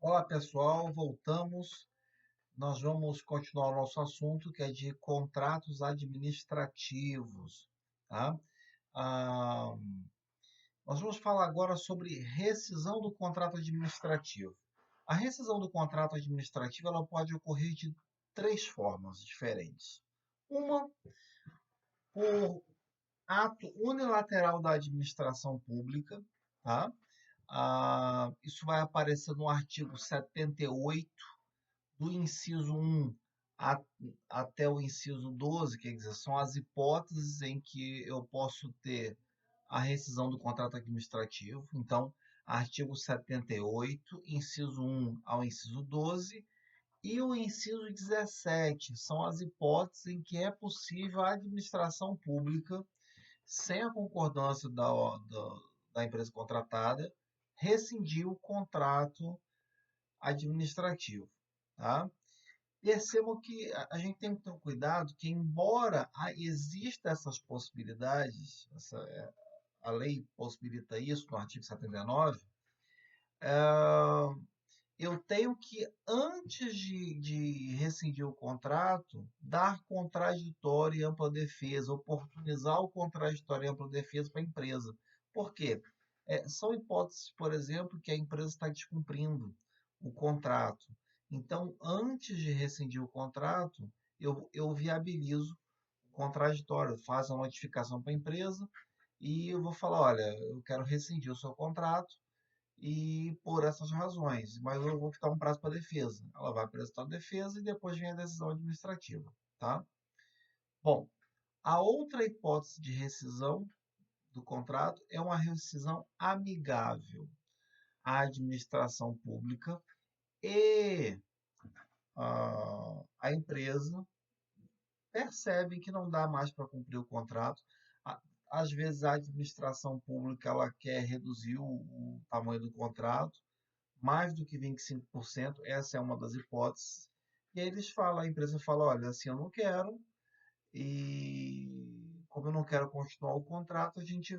Olá pessoal, voltamos. Nós vamos continuar o nosso assunto que é de contratos administrativos, tá? Ah, nós vamos falar agora sobre rescisão do contrato administrativo. A rescisão do contrato administrativo ela pode ocorrer de três formas diferentes. Uma, por ato unilateral da administração pública, tá? Isso vai aparecer no artigo 78 do inciso 1 a- até o inciso 12, quer dizer, são as hipóteses em que eu posso ter a rescisão do contrato administrativo. Então, artigo 78, inciso 1 ao inciso 12, e o inciso 17 são as hipóteses em que é possível a administração pública, sem a concordância da empresa contratada, rescindir o contrato administrativo. Tá? Percebam que a gente tem que ter um cuidado que, embora exista essas possibilidades, a lei possibilita isso no artigo 79, eu tenho que, antes de rescindir o contrato, dar contraditório e ampla defesa, oportunizar o contraditório e ampla defesa para a empresa. Por quê? São hipóteses, por exemplo, que a empresa está descumprindo o contrato. Então, antes de rescindir o contrato, eu viabilizo o contraditório, faço a notificação para a empresa e eu vou falar, olha, eu quero rescindir o seu contrato e por essas razões, mas eu vou ficar um prazo para defesa. Ela vai apresentar a defesa e depois vem a decisão administrativa, tá? Bom, a outra hipótese de rescisão do contrato é uma rescisão amigável. A administração pública e a empresa percebem que não dá mais para cumprir o contrato. Às vezes a administração pública ela quer reduzir o tamanho do contrato, mais do que 25%, essa é uma das hipóteses. E aí eles falam, a empresa fala, olha, assim eu não quero, e como eu não quero continuar o contrato, a gente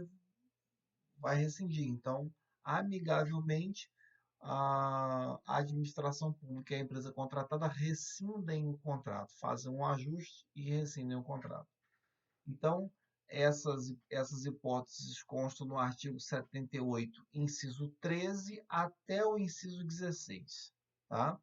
vai rescindir. Então, amigavelmente, a administração pública e a empresa contratada rescindem o contrato, fazem um ajuste e rescindem o contrato. Então, essas hipóteses constam no artigo 78, inciso 13 até o inciso 16. Tá?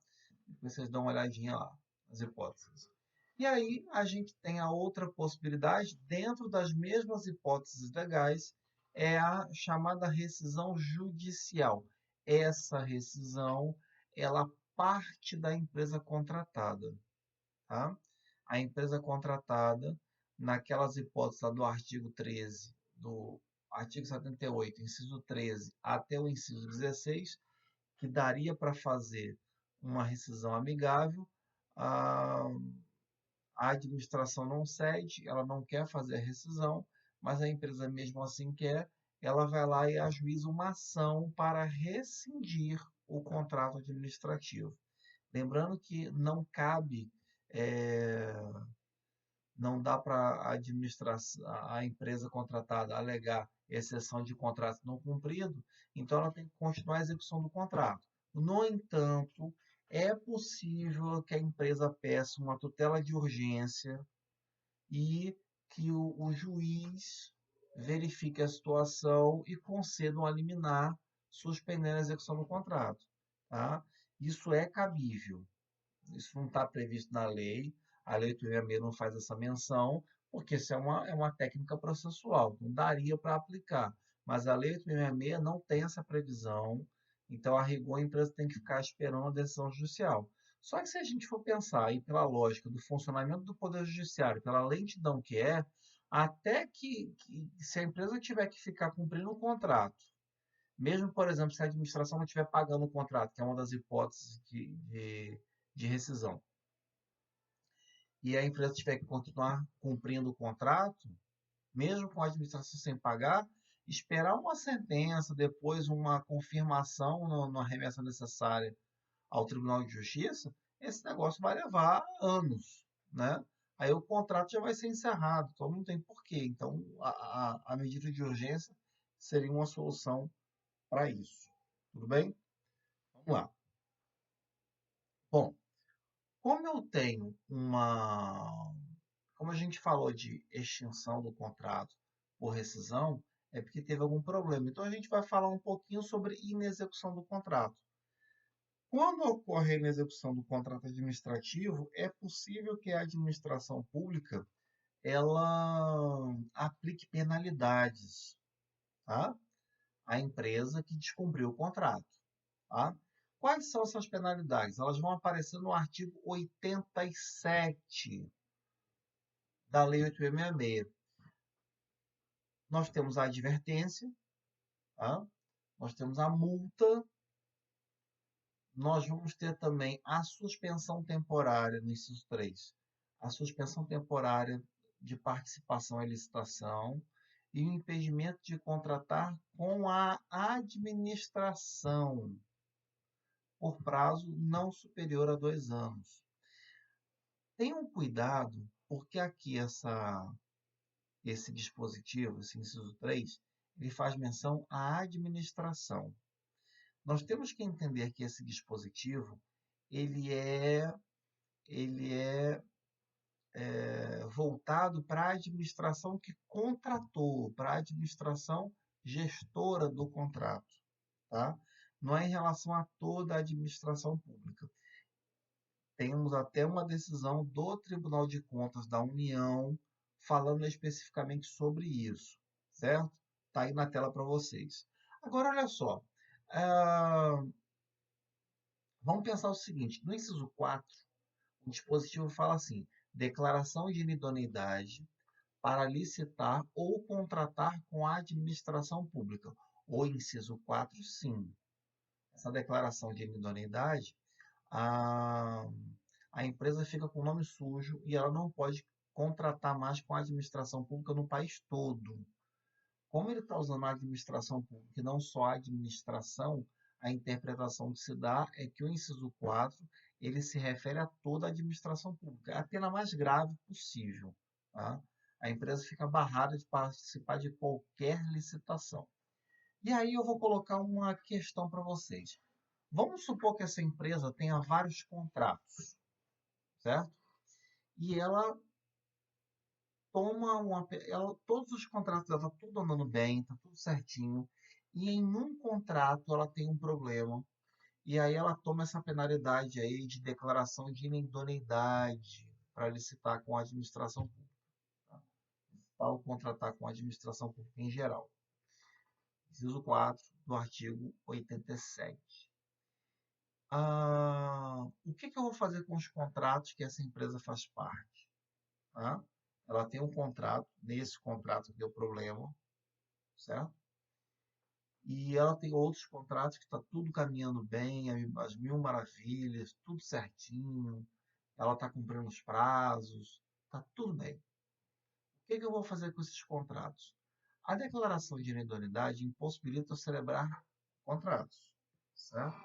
Depois vocês dão uma olhadinha lá, nas hipóteses. E aí, a gente tem a outra possibilidade, dentro das mesmas hipóteses legais, é a chamada rescisão judicial. Essa rescisão, ela parte da empresa contratada. Tá? A empresa contratada, naquelas hipóteses lá do artigo 13, do artigo 78, inciso 13 até o inciso 16, que daria para fazer uma rescisão amigável, a, a administração não cede, ela não quer fazer a rescisão, mas a empresa mesmo assim quer, ela vai lá e ajuiza uma ação para rescindir o contrato administrativo. Lembrando que não cabe, é, não dá para a empresa contratada alegar exceção de contrato não cumprido, então ela tem que continuar a execução do contrato. No entanto, é possível que a empresa peça uma tutela de urgência e que o juiz verifique a situação e conceda uma liminar suspendendo a execução do contrato. Tá? Isso é cabível. Isso não está previsto na lei, a lei 866 não faz essa menção, porque isso é uma técnica processual, não daria para aplicar. Mas a lei 866 não tem essa previsão, então, a rigor, a empresa tem que ficar esperando a decisão judicial. Só que se a gente for pensar aí pela lógica do funcionamento do Poder Judiciário, pela lentidão que é, até que se a empresa tiver que ficar cumprindo o contrato, mesmo, por exemplo, se a administração não estiver pagando o contrato, que é uma das hipóteses de rescisão, e a empresa tiver que continuar cumprindo o contrato, mesmo com a administração sem pagar, esperar uma sentença, depois uma confirmação na remessa necessária ao Tribunal de Justiça, esse negócio vai levar anos, né? Aí o contrato já vai ser encerrado, então não tem porquê. Então, a medida de urgência seria uma solução para isso. Tudo bem? Vamos lá. Bom, como eu tenho uma. Como a gente falou de extinção do contrato por rescisão, é porque teve algum problema. Então a gente vai falar um pouquinho sobre inexecução do contrato. Quando ocorre a inexecução do contrato administrativo, é possível que a administração pública ela aplique penalidades, tá? À empresa que descumpriu o contrato, tá? Quais são essas penalidades? Elas vão aparecer no artigo 87 da Lei 8.666. Nós temos a advertência, tá? Nós temos a multa, nós vamos ter também a suspensão temporária no inciso 3, a suspensão temporária de participação em licitação e o impedimento de contratar com a administração por prazo não superior a 2 anos. Tenham cuidado, porque aqui esse dispositivo, esse inciso 3, ele faz menção à administração. Nós temos que entender que esse dispositivo ele é voltado para a administração que contratou, para a administração gestora do contrato, tá? Não é em relação a toda a administração pública. Temos até uma decisão do Tribunal de Contas da União falando especificamente sobre isso, certo? Está aí na tela para vocês. Agora, olha só. ah, Vamos pensar o seguinte: no inciso 4, o dispositivo fala assim: declaração de inidoneidade para licitar ou contratar com a administração pública. O inciso 4, sim. Essa declaração de inidoneidade, a, a empresa fica com o nome sujo e ela não pode contratar mais com a administração pública no país todo. Como ele está usando a administração pública e não só a administração, a interpretação que se dá é que o inciso 4 ele se refere a toda a administração pública. É a pena mais grave possível. Tá? A empresa fica barrada de participar de qualquer licitação. E aí eu vou colocar uma questão para vocês. Vamos supor que essa empresa tenha vários contratos, certo? E ela todos os contratos dela, tá tudo andando bem, tá tudo certinho. E em um contrato ela tem um problema. E aí ela toma essa penalidade aí de declaração de idoneidade para licitar com a administração pública. Tá? Ou contratar com a administração pública em geral. Inciso 4 do artigo 87. O que eu vou fazer com os contratos que essa empresa faz parte? Tá? Ela tem um contrato, nesse contrato deu problema, certo? E ela tem outros contratos que está tudo caminhando bem, as mil maravilhas, tudo certinho, ela está cumprindo os prazos, está tudo bem. O que eu vou fazer com esses contratos? A declaração de idoneidade impossibilita eu celebrar contratos, certo?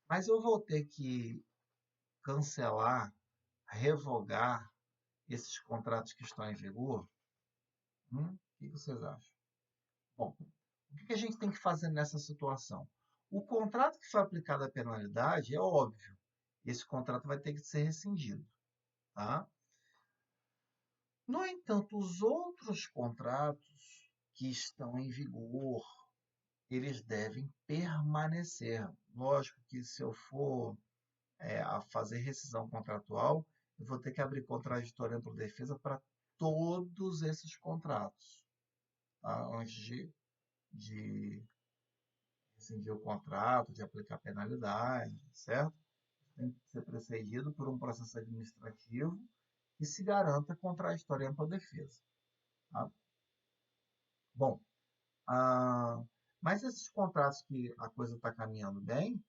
Mas eu vou ter que cancelar, revogar esses contratos que estão em vigor? O que vocês acham? Bom, o que a gente tem que fazer nessa situação? O contrato que foi aplicado a penalidade é óbvio. Esse contrato vai ter que ser rescindido. Tá? No entanto, os outros contratos que estão em vigor, eles devem permanecer. Lógico que se eu for a fazer rescisão contratual, eu vou ter que abrir contraditório ampla defesa para todos esses contratos, tá? Antes de rescindir o contrato, de aplicar penalidade, certo? Tem que ser precedido por um processo administrativo que se garanta contraditório ampla defesa. Tá? Bom, mas esses contratos que a coisa está caminhando bem,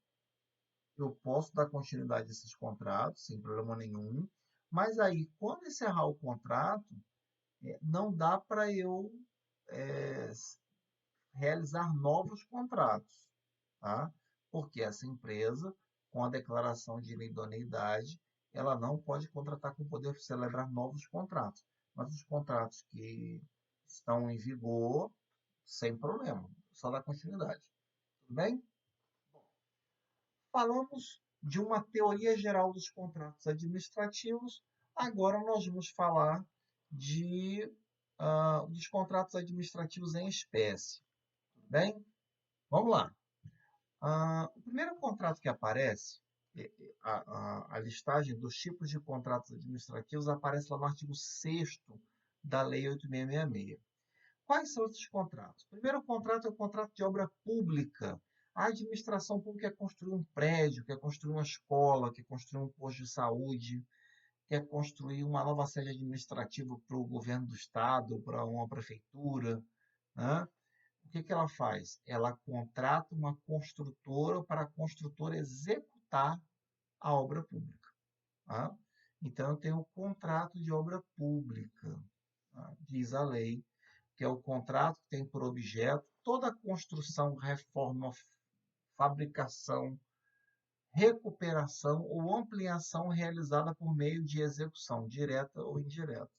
eu posso dar continuidade a esses contratos, sem problema nenhum, mas aí, quando encerrar o contrato, não dá para eu é, realizar novos contratos, tá? Porque essa empresa, com a declaração de idoneidade, ela não pode contratar com o poder de celebrar novos contratos. Mas os contratos que estão em vigor, sem problema, só dá continuidade. Tudo bem? Falamos de uma teoria geral dos contratos administrativos. Agora nós vamos falar dos contratos administrativos em espécie. Tudo bem? Vamos lá. O primeiro contrato que aparece, a listagem dos tipos de contratos administrativos aparece lá no artigo 6º da Lei 8.666. Quais são esses contratos? O primeiro contrato é o contrato de obra pública. A administração pública quer construir um prédio, quer construir uma escola, quer construir um posto de saúde, quer construir uma nova sede administrativa para o governo do estado, para uma prefeitura, né? O que ela faz? Ela contrata uma construtora para a construtora executar a obra pública. Tá? Então, eu tenho o contrato de obra pública, tá? Diz a lei, que é o contrato que tem por objeto toda a construção, reforma, fabricação, recuperação ou ampliação realizada por meio de execução direta ou indireta,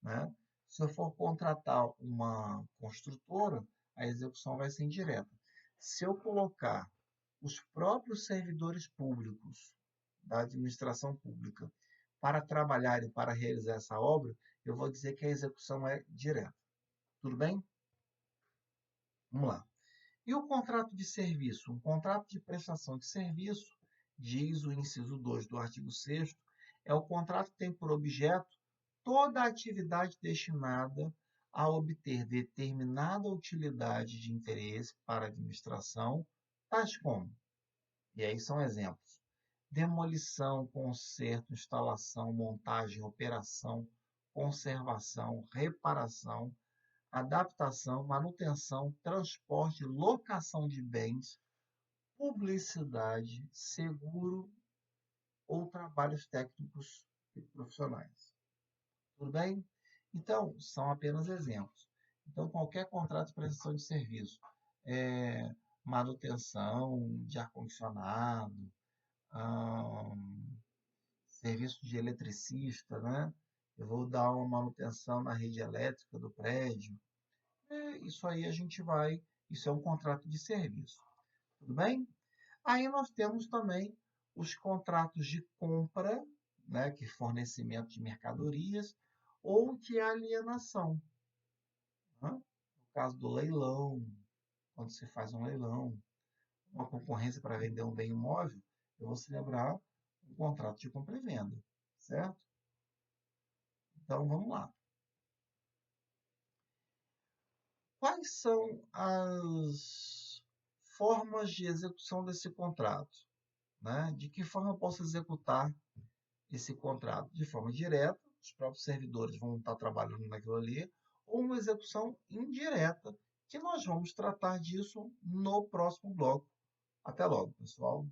né? Se eu for contratar uma construtora, a execução vai ser indireta. Se eu colocar os próprios servidores públicos da administração pública para trabalhar e para realizar essa obra, eu vou dizer que a execução é direta. Tudo bem? Vamos lá. E o contrato de serviço? Um contrato de prestação de serviço, diz o inciso 2 do artigo 6º, é o contrato que tem por objeto toda a atividade destinada a obter determinada utilidade de interesse para a administração, tais como, e aí são exemplos, demolição, conserto, instalação, montagem, operação, conservação, reparação, adaptação, manutenção, transporte, locação de bens, publicidade, seguro ou trabalhos técnicos e profissionais. Tudo bem? Então, são apenas exemplos. Então, qualquer contrato de prestação de serviço, manutenção de ar-condicionado, serviço de eletricista, né? Eu vou dar uma manutenção na rede elétrica do prédio. Isso aí isso é um contrato de serviço. Tudo bem? Aí nós temos também os contratos de compra, né, que é fornecimento de mercadorias, ou de alienação. Né? No caso do leilão, quando se faz um leilão, uma concorrência para vender um bem imóvel, eu vou celebrar um contrato de compra e venda, certo? Então, vamos lá. Quais são as formas de execução desse contrato? Né? De que forma eu posso executar esse contrato? De forma direta, os próprios servidores vão estar trabalhando naquilo ali, ou uma execução indireta, que nós vamos tratar disso no próximo bloco. Até logo, pessoal.